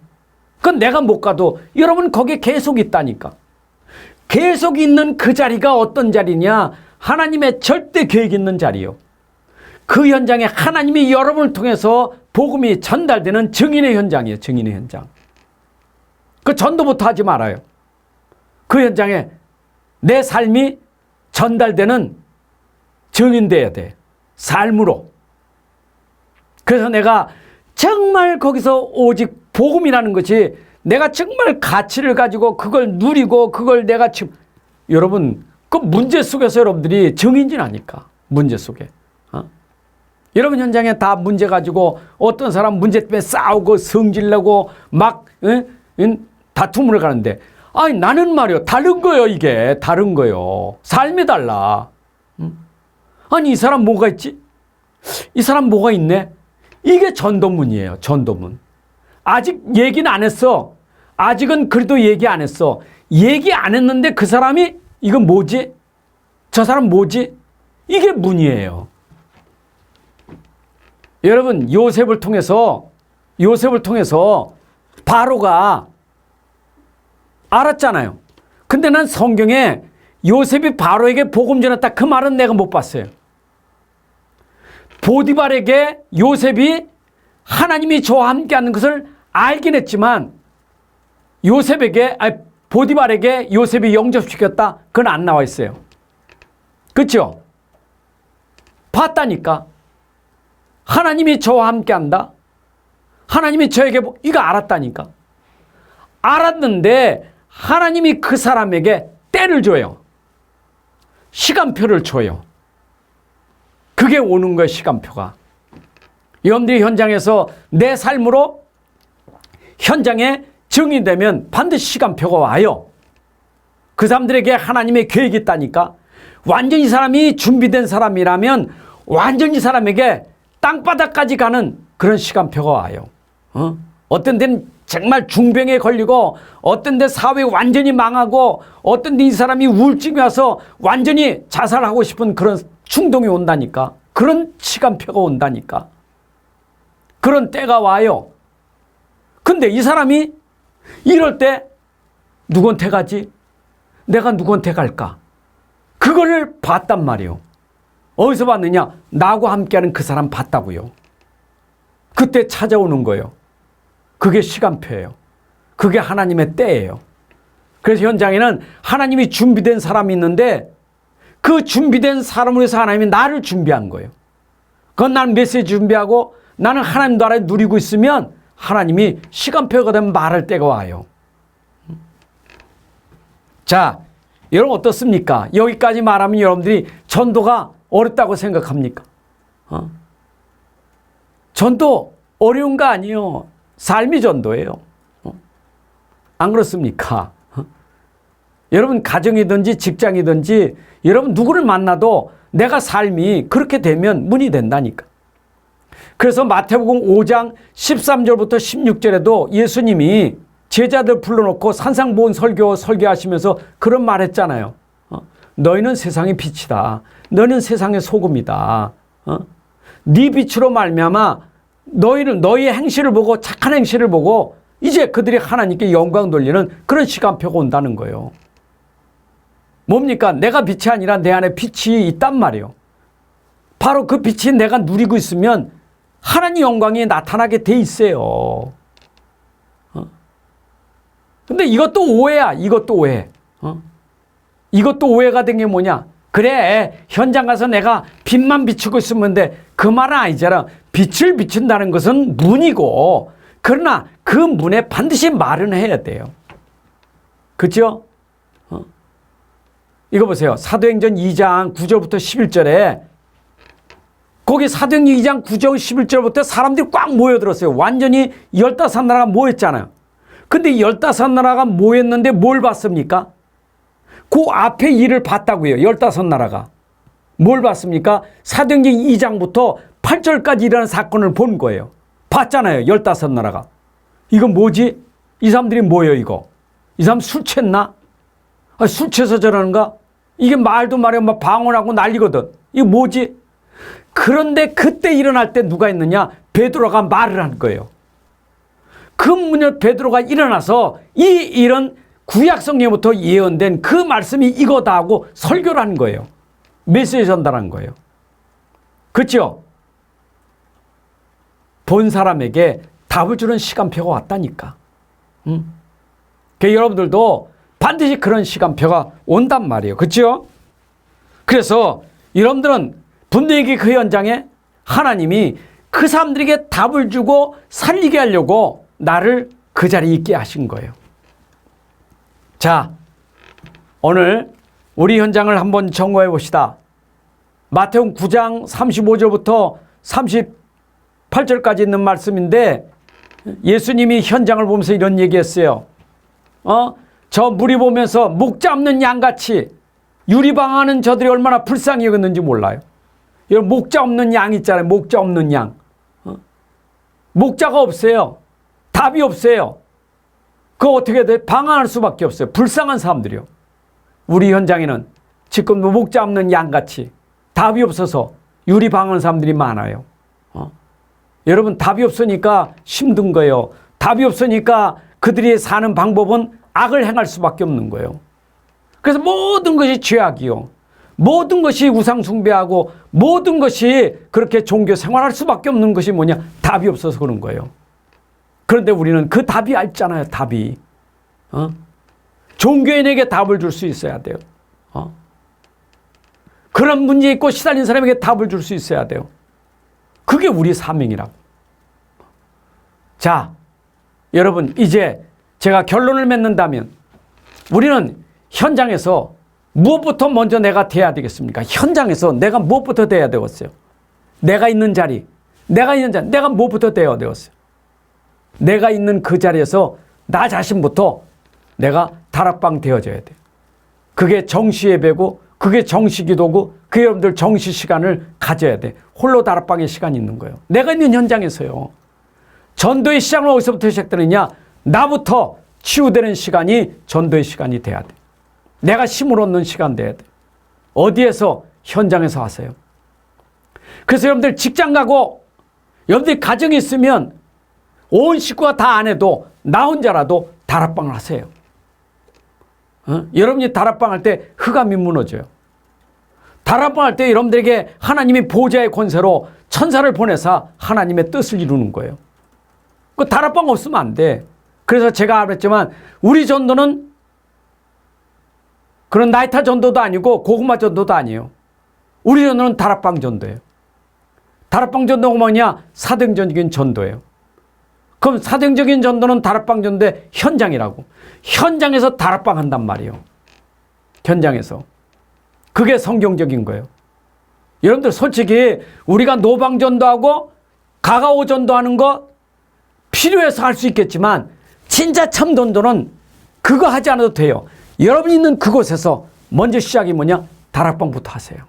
그건 내가 못 가도 여러분 거기에 계속 있다니까. 계속 있는 그 자리가 어떤 자리냐? 하나님의 절대 계획 있는 자리요. 그 현장에 하나님이 여러분을 통해서 복음이 전달되는 증인의 현장이에요. 증인의 현장. 그 전도부터 하지 말아요. 그 현장에 내 삶이 전달되는 증인돼야 돼. 삶으로. 그래서 내가 정말 거기서 오직 복음이라는 것이 내가 정말 가치를 가지고 그걸 누리고 그걸 내가 지금 여러분 그 문제 속에서 여러분들이 증인이라니까. 문제 속에. 여러분 현장에 다 문제 가지고 어떤 사람 문제 때문에 싸우고 성질내고 막 다툼을 가는데 아니 나는 말이요 다른 거예요. 이게 다른 거예요. 삶이 달라. 아니 이 사람 뭐가 있지? 이 사람 뭐가 있네? 이게 전도문이에요. 전도문. 아직 얘기는 안 했어. 아직은 그래도 얘기 안 했어. 얘기 안 했는데 그 사람이 이건 뭐지? 저 사람 뭐지? 이게 문이에요. 여러분 요셉을 통해서 바로가 알았잖아요. 근데 난 성경에 요셉이 바로에게 복음 전했다 그 말은 내가 못 봤어요. 보디발에게 요셉이 하나님이 저와 함께 하는 것을 알긴 했지만 보디발에게 요셉이 영접시켰다 그건 안 나와 있어요. 그렇죠? 봤다니까. 하나님이 저와 함께 한다. 하나님이 저에게 이거 알았다니까. 알았는데 하나님이 그 사람에게 때를 줘요. 시간표를 줘요. 그게 오는 거예요. 시간표가. 여러분들이 현장에서 내 삶으로 현장에 증인되면 반드시 시간표가 와요. 그 사람들에게 하나님의 계획이 있다니까. 완전히 이 사람이 준비된 사람이라면 완전히 이 사람에게 땅바닥까지 가는 그런 시간표가 와요. 어떤 데는 정말 중병에 걸리고 어떤 데 사회 완전히 망하고 어떤 데 이 사람이 우울증이 와서 완전히 자살하고 싶은 그런 충동이 온다니까. 그런 시간표가 온다니까. 그런 때가 와요. 근데 이 사람이 이럴 때 누구한테 가지? 내가 누구한테 갈까? 그거를 봤단 말이에요. 어디서 봤느냐? 나하고 함께하는 그 사람 봤다고요. 그때 찾아오는 거예요. 그게 시간표예요. 그게 하나님의 때예요. 그래서 현장에는 하나님이 준비된 사람이 있는데 그 준비된 사람을 위해서 하나님이 나를 준비한 거예요. 그건 나는 메시지 준비하고 나는 하나님 나라에 누리고 있으면 하나님이 시간표가 되면 말할 때가 와요. 자, 여러분 어떻습니까? 여기까지 말하면 여러분들이 전도가 어렵다고 생각합니까? 전도 어려운 거 아니에요. 삶이 전도예요. 안 그렇습니까? 여러분 가정이든지 직장이든지 여러분 누구를 만나도 내가 삶이 그렇게 되면 문이 된다니까. 그래서 마태복음 5장 13절부터 16절에도 예수님이 제자들 불러놓고 산상보훈 설교하시면서 그런 말 했잖아요. 너희는 세상의 빛이다. 너희는 세상의 소금이다. 네 빛으로 말미암아 너희는 너희의 행실을 보고 착한 행실을 보고 이제 그들이 하나님께 영광 돌리는 그런 시간표가 온다는 거예요. 뭡니까? 내가 빛이 아니라 내 안에 빛이 있단 말이에요. 바로 그 빛이 내가 누리고 있으면 하나님 영광이 나타나게 돼 있어요. 근데 이것도 오해야. 이것도 오해. 이것도 오해가 된 게 뭐냐? 그래, 현장 가서 내가 빛만 비추고 있으면 돼. 그 말은 아니잖아. 빛을 비춘다는 것은 문이고, 그러나 그 문에 반드시 말은 해야 돼요. 그렇죠? 이거 보세요. 사도행전 2장 9절부터 11절에 거기 사도행전 2장 9절 11절부터 사람들이 꽉 모여들었어요. 완전히 15나라가 모였잖아요. 근데 15나라가 모였는데 뭘 봤습니까? 그 앞에 일을 봤다고요. 15나라가. 뭘 봤습니까? 사도행전 2장부터 8절까지 일어난 사건을 본 거예요. 봤잖아요. 15나라가. 이건 뭐지? 이 사람들이 뭐예요 이거? 이 사람 술 취했나? 술 취해서 저러는가? 이게 말도 말이야 막 방언하고 난리거든. 이거 뭐지? 그런데 그때 일어날 때 누가 있느냐? 베드로가 말을 한 거예요. 그 문에 베드로가 일어나서 이 일은 구약 성경부터 예언된 그 말씀이 이거다 하고 설교를 한 거예요. 메시지 전달한 거예요. 그렇죠? 본 사람에게 답을 주는 시간표가 왔다니까. 여러분들도 반드시 그런 시간표가 온단 말이에요. 그렇죠? 그래서 여러분들은 분명히 그 현장에 하나님이 그 사람들에게 답을 주고 살리게 하려고 나를 그 자리에 있게 하신 거예요. 자, 오늘 우리 현장을 한번 점검해 봅시다. 마태복음 9장 35절부터 38절까지 있는 말씀인데 예수님이 현장을 보면서 이런 얘기했어요. 저 무리 보면서 목자 없는 양같이 유리방하는 저들이 얼마나 불쌍히 여겼는지 몰라요. 여러분, 목자 없는 양 있잖아요. 목자 없는 양. 목자가 없어요. 답이 없어요. 그거 어떻게 돼? 방황할 수밖에 없어요. 불쌍한 사람들이요. 우리 현장에는 지금도 목자 없는 양같이 답이 없어서 유리방하는 사람들이 많아요. 여러분, 답이 없으니까 힘든 거예요. 답이 없으니까 그들이 사는 방법은 악을 행할 수밖에 없는 거예요. 그래서 모든 것이 죄악이요. 모든 것이 우상 숭배하고 모든 것이 그렇게 종교 생활할 수밖에 없는 것이 뭐냐? 답이 없어서 그런 거예요. 그런데 우리는 그 답이 있잖아요. 답이. 종교인에게 답을 줄 수 있어야 돼요. 그런 문제 있고 시달린 사람에게 답을 줄 수 있어야 돼요. 그게 우리 사명이라고. 자, 여러분, 이제 제가 결론을 맺는다면 우리는 현장에서 무엇부터 먼저 내가 돼야 되겠습니까? 현장에서 내가 무엇부터 돼야 되겠어요? 내가 있는 자리, 내가 무엇부터 돼야 되겠어요? 내가 있는 그 자리에서 나 자신부터 내가 다락방 되어져야 돼. 그게 정시 예배고, 그게 정시 기도고, 그 여러분들 정시 시간을 가져야 돼. 홀로 다락방의 시간이 있는 거예요. 내가 있는 현장에서요. 전도의 시작은 어디서부터 시작되느냐? 나부터 치유되는 시간이 전도의 시간이 돼야 돼. 내가 힘을 얻는 시간 돼야 돼. 어디에서? 현장에서 하세요. 그래서 여러분들 직장 가고 여러분들 가정이 있으면 온 식구가 다 안 해도 나 혼자라도 다락방을 하세요. 여러분이 다락방 할 때 흑암이 무너져요. 다락방 할 때 여러분들에게 하나님이 보좌의 권세로 천사를 보내사 하나님의 뜻을 이루는 거예요. 그 다락방 없으면 안 돼. 그래서 제가 말했지만 우리 전도는 그런 나이타 전도도 아니고 고구마 전도도 아니에요. 우리 전도는 다락방 전도예요. 다락방 전도가 뭐냐? 사도행전적인 전도예요. 그럼 사도행적인 전도는 다락방 전도의 현장이라고. 현장에서 다락방 한단 말이에요. 현장에서. 그게 성경적인 거예요. 여러분들 솔직히 우리가 노방 전도하고 가가오 전도하는 거 필요해서 할 수 있겠지만 진짜 참 전도는 그거 하지 않아도 돼요. 여러분이 있는 그곳에서 먼저 시작이 뭐냐? 다락방부터 하세요.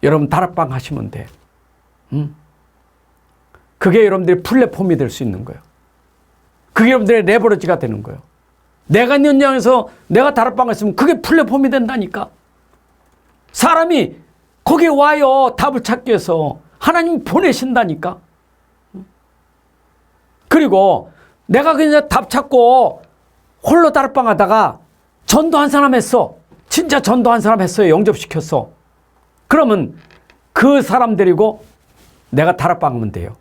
여러분 다락방 하시면 돼. 그게 여러분들의 플랫폼이 될 수 있는 거예요. 그게 여러분들의 레버리지가 되는 거예요. 내가 있는 현장에서 내가 다락방 했으면 그게 플랫폼이 된다니까. 사람이 거기에 와요. 답을 찾기 위해서. 하나님 보내신다니까. 그리고 내가 그냥 답 찾고 홀로 다락방 하다가 전도한 사람 했어. 진짜 전도한 사람 했어요. 영접시켰어. 그러면 그 사람 데리고 내가 다락방 하면 돼요.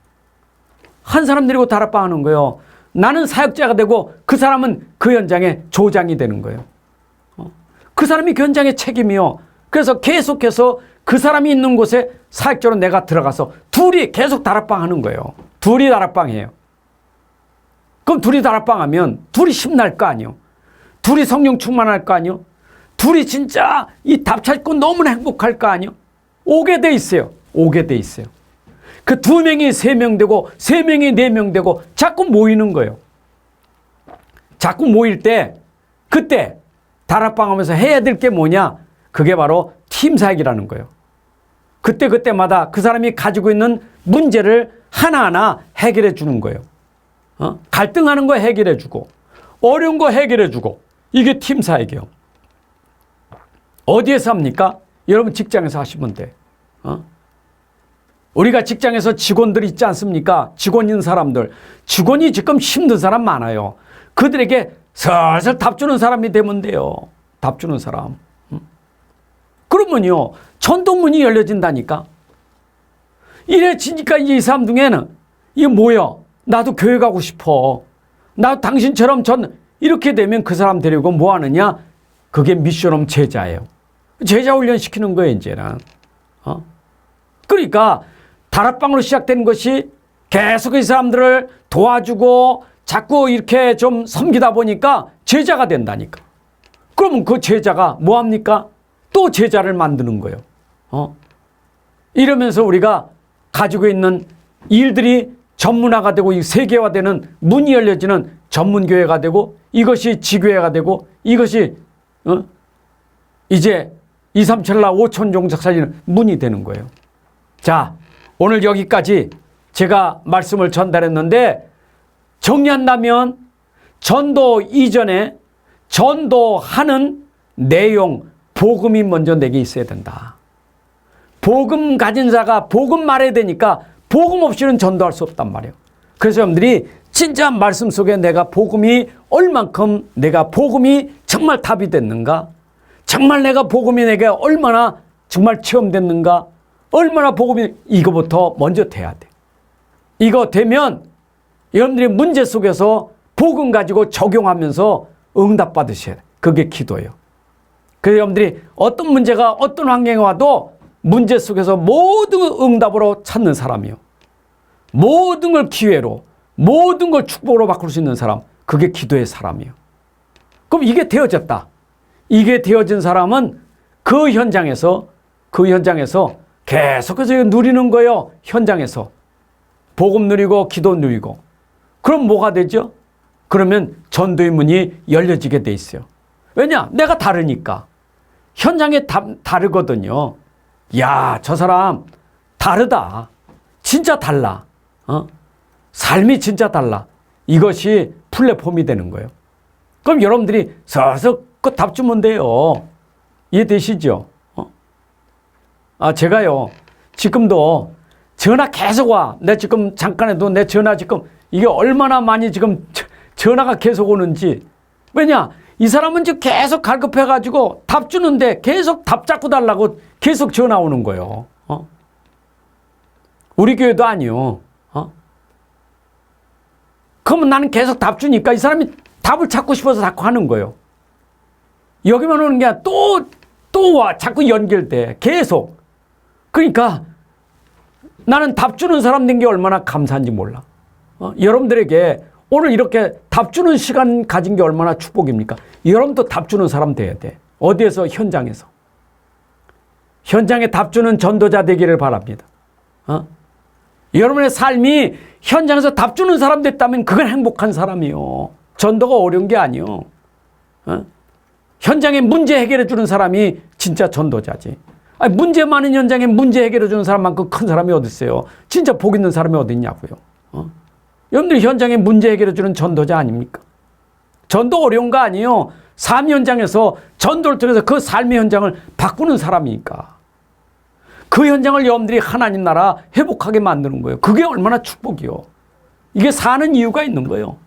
한 사람 데리고 다락방 하는 거예요. 나는 사역자가 되고 그 사람은 그 현장의 조장이 되는 거예요. 그 사람이 그 현장의 책임이요. 그래서 계속해서 그 사람이 있는 곳에 사역자로 내가 들어가서 둘이 계속 다락방 하는 거예요. 둘이 다락방해요. 그럼 둘이 다락방 하면 둘이 힘날 거 아니요. 둘이 성령 충만할 거 아니요. 둘이 진짜 이 답 찾고 너무나 행복할 거 아니요. 오게 돼 있어요. 오게 돼 있어요. 그 2명이 3명 되고 3명이 4명 되고 자꾸 모이는 거예요. 자꾸 모일 때 그때 다락방 하면서 해야 될 게 뭐냐? 그게 바로 팀 사역이라는 거예요. 그때마다 그 사람이 가지고 있는 문제를 하나하나 해결해 주는 거예요. 갈등하는 거 해결해 주고 어려운 거 해결해 주고 이게 팀 사역이에요. 어디에서 합니까? 여러분 직장에서 하시면 돼. 우리가 직장에서 직원들 있지 않습니까? 직원인 사람들. 직원이 지금 힘든 사람 많아요. 그들에게 슬슬 답 주는 사람이 되면 돼요. 답 주는 사람. 그러면요, 전도문이 열려진다니까. 이래지니까 이 사람 중에는 이게 뭐야? 나도 교회 가고 싶어. 나도 당신처럼 이렇게 되면 그 사람 데리고 뭐 하느냐? 그게 미션홈 제자예요. 제자 훈련 시키는 거예요, 이제는. 그러니까 다락방으로 시작된 것이 계속 이 사람들을 도와주고 자꾸 이렇게 좀 섬기다 보니까 제자가 된다니까. 그러면 그 제자가 뭐 합니까? 또 제자를 만드는 거예요. 이러면서 우리가 가지고 있는 일들이 전문화가 되고 세계화되는 문이 열려지는 전문교회가 되고 이것이 지교회가 되고 이것이 이제 2, 3, 7, 5천 종족 살리는 문이 되는 거예요. 자, 오늘 여기까지 제가 말씀을 전달했는데 정리한다면 전도 이전에 전도하는 내용, 복음이 먼저 내게 있어야 된다. 복음 가진 자가 복음 말해야 되니까 복음 없이는 전도할 수 없단 말이에요. 그래서 여러분들이 진짜 말씀 속에 내가 복음이 얼만큼 내가 복음이 정말 답이 됐는가? 정말 내가 복음이 내게 얼마나 정말 체험됐는가? 얼마나 복음이 이거부터 먼저 돼야 돼. 이거 되면 여러분들이 문제 속에서 복음 가지고 적용하면서 응답 받으셔야 돼. 그게 기도예요. 그래서 여러분들이 어떤 문제가 어떤 환경에 와도 문제 속에서 모든 응답으로 찾는 사람이요. 모든 걸 기회로, 모든 걸 축복으로 바꿀 수 있는 사람, 그게 기도의 사람이요. 그럼 이게 되어졌다. 이게 되어진 사람은 그 현장에서 계속해서 누리는 거예요. 현장에서. 복음 누리고 기도 누리고. 그럼 뭐가 되죠? 그러면 전도의 문이 열려지게 돼 있어요. 왜냐? 내가 다르니까. 현장에 다르거든요. 야, 저 사람 다르다. 진짜 달라. 삶이 진짜 달라. 이것이 플랫폼이 되는 거예요. 그럼 여러분들이 서서 그 답 주면 돼요. 이해되시죠? 제가요, 지금도 전화 계속 와. 내 지금 잠깐에도 내 전화 지금 이게 얼마나 많이 지금 전화가 계속 오는지. 왜냐? 이 사람은 지금 계속 갈급해가지고 답 주는데 계속 답 잡고 달라고 계속 전화 오는 거예요. 우리 교회도 아니요. 그러면 나는 계속 답 주니까 이 사람이 답을 찾고 싶어서 자꾸 하는 거예요. 여기만 오는 게 아니라 또 와. 자꾸 연결돼. 계속. 그러니까 나는 답 주는 사람 된 게 얼마나 감사한지 몰라. 여러분들에게 오늘 이렇게 답 주는 시간 가진 게 얼마나 축복입니까? 여러분도 답 주는 사람 돼야 돼. 어디에서? 현장에서. 현장에 답 주는 전도자 되기를 바랍니다. 여러분의 삶이 현장에서 답 주는 사람 됐다면 그건 행복한 사람이요. 전도가 어려운 게 아니요. 현장에 문제 해결해 주는 사람이 진짜 전도자지. 아니, 문제 많은 현장에 문제 해결해 주는 사람만큼 큰 사람이 어디 있어요? 진짜 복 있는 사람이 어디 있냐고요. 여러분들 현장에 문제 해결해 주는 전도자 아닙니까? 전도 어려운 거 아니에요. 삶 현장에서 전도를 통해서 그 삶의 현장을 바꾸는 사람이니까. 그 현장을 여러분들이 하나님 나라 회복하게 만드는 거예요. 그게 얼마나 축복이요. 이게 사는 이유가 있는 거예요.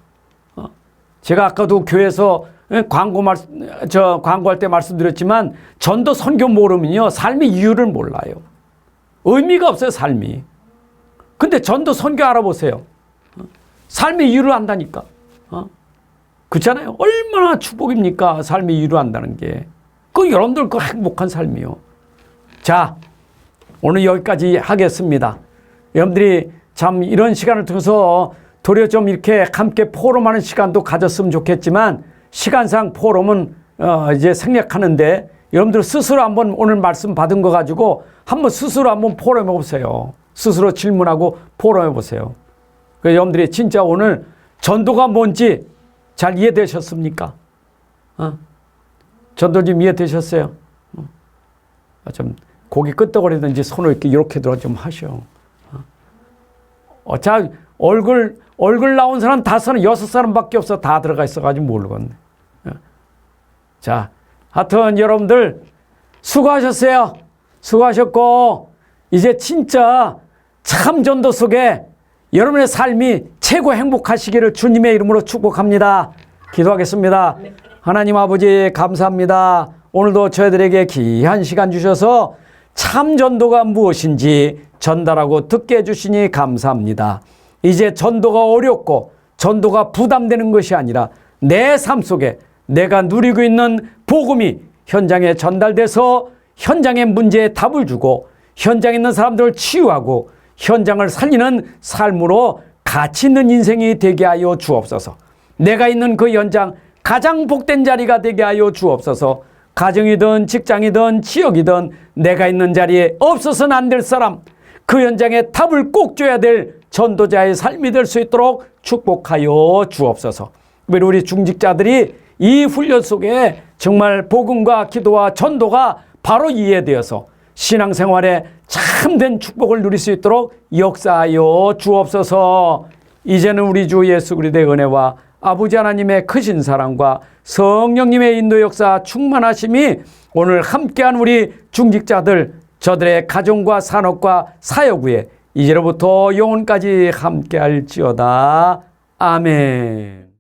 제가 아까도 교회에서 광고할 때 말씀드렸지만 전도 선교 모르면요 삶의 이유를 몰라요. 의미가 없어요, 삶이. 근데 전도 선교 알아보세요. 삶의 이유를 안다니까. 그렇잖아요. 얼마나 축복입니까? 삶의 이유를 안다는 게. 그 여러분들 그 행복한 삶이요. 자, 오늘 여기까지 하겠습니다. 여러분들이 참 이런 시간을 통해서 도리어 좀 이렇게 함께 포럼하는 시간도 가졌으면 좋겠지만 시간상 포럼은 이제 생략하는데 여러분들 스스로 한번 오늘 말씀 받은 거 가지고 한번 스스로 한번 포럼해 보세요. 스스로 질문하고 포럼해 보세요. 여러분들이 진짜 오늘 전도가 뭔지 잘 이해되셨습니까? 전도 좀 이해되셨어요? 좀 고개 끄덕거리든지 손을 이렇게 들어 좀 하셔. 자, 얼굴 나온 사람 6사람밖에 없어. 다 들어가 있어가지고 모르겠네. 자, 하여튼 여러분들 수고하셨어요. 수고하셨고 이제 진짜 참 전도 속에 여러분의 삶이 최고 행복하시기를 주님의 이름으로 축복합니다. 기도하겠습니다. 네. 하나님 아버지 감사합니다. 오늘도 저희들에게 귀한 시간 주셔서 참 전도가 무엇인지 전달하고 듣게 해주시니 감사합니다. 이제 전도가 어렵고 전도가 부담되는 것이 아니라 내 삶 속에 내가 누리고 있는 복음이 현장에 전달돼서 현장의 문제에 답을 주고 현장에 있는 사람들을 치유하고 현장을 살리는 삶으로 가치 있는 인생이 되게 하여 주옵소서. 내가 있는 그 현장 가장 복된 자리가 되게 하여 주옵소서. 가정이든 직장이든 지역이든 내가 있는 자리에 없어서는 안 될 사람, 그 현장에 답을 꼭 줘야 될 전도자의 삶이 될 수 있도록 축복하여 주옵소서. 우리 중직자들이 이 훈련 속에 정말 복음과 기도와 전도가 바로 이해되어서 신앙생활에 참된 축복을 누릴 수 있도록 역사하여 주옵소서. 이제는 우리 주 예수 그리스도의 은혜와 아버지 하나님의 크신 사랑과 성령님의 인도 역사 충만하심이 오늘 함께한 우리 중직자들 저들의 가정과 산업과 사역 위에 이제로부터 영원까지 함께할지어다. 아멘.